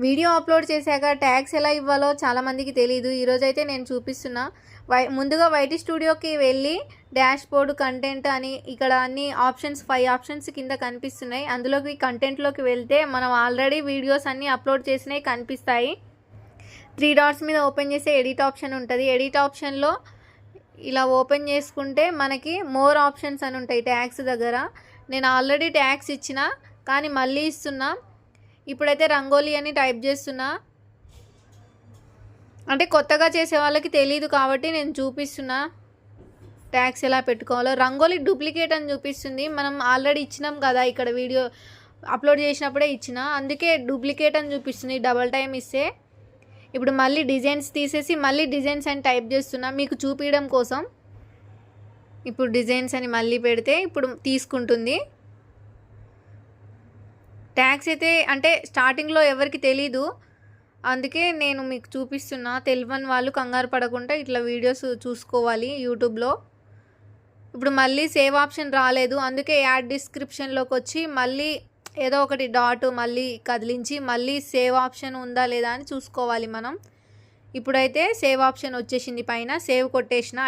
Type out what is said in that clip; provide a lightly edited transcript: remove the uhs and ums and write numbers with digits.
Video upload చేశాక tags ఎలా ఇవ్వాలో చాలామందికి తెలీదు. ఈరోజైతే నేను చూపిస్తున్నా. ముందుగా వైటీ స్టూడియోకి వెళ్ళి డాష్ బోర్డ్ కంటెంట్ అని ఇక్కడ అన్ని ఆప్షన్స్ 5 ఆప్షన్స్ కింద కనిపిస్తున్నాయి. అందులోకి కంటెంట్లోకి వెళ్తే మనం ఆల్రెడీ వీడియోస్ అన్నీ అప్లోడ్ చేసినవి కనిపిస్తాయి. 3 డాట్స్ మీద ఓపెన్ చేస్తే ఎడిట్ ఆప్షన్ ఉంటుంది. ఎడిట్ ఆప్షన్లో ఇలా ఓపెన్ చేసుకుంటే మనకి మోర్ ఆప్షన్స్ అని ఉంటాయి ట్యాగ్స్ దగ్గర. నేను ఆల్రెడీ ట్యాగ్స్ ఇచ్చిన కానీ మళ్ళీ ఇస్తున్నా. ఇప్పుడైతే రంగోలీ అని టైప్ చేస్తున్నా. అంటే కొత్తగా చేసే వాళ్ళకి తెలియదు కాబట్టి నేను చూపిస్తున్నా ట్యాగ్స్ ఎలా పెట్టుకోవాలో. రంగోలీ డూప్లికేట్ అని చూపిస్తుంది. మనం ఆల్రెడీ ఇచ్చినాం కదా, ఇక్కడ వీడియో అప్లోడ్ చేసినప్పుడే ఇచ్చిన, అందుకే డూప్లికేట్ అని చూపిస్తుంది డబల్ టైం ఇస్తే. ఇప్పుడు మళ్ళీ డిజైన్స్ తీసేసి మళ్ళీ డిజైన్స్ అని టైప్ చేస్తున్నా మీకు చూపించడం కోసం. ఇప్పుడు డిజైన్స్ అని మళ్ళీ పెడితే ఇప్పుడు తీసుకుంటుంది. ట్యాగ్స్ అయితే అంటే స్టార్టింగ్లో ఎవరికి తెలీదు, అందుకే నేను మీకు చూపిస్తున్నా. తెలియని వాళ్ళు కంగారు పడకుండా ఇట్లా వీడియోస్ చూసుకోవాలి యూట్యూబ్లో. ఇప్పుడు మళ్ళీ సేవ్ ఆప్షన్ రాలేదు, అందుకే యాడ్ డిస్క్రిప్షన్లోకి వచ్చి మళ్ళీ ఏదో ఒకటి డాట్ మళ్ళీ కదిలించి మళ్ళీ సేవ్ ఆప్షన్ ఉందా లేదా అని చూసుకోవాలి మనం. ఇప్పుడైతే సేవ్ ఆప్షన్ వచ్చేసింది పైన. సేవ్ కొట్టేసిన.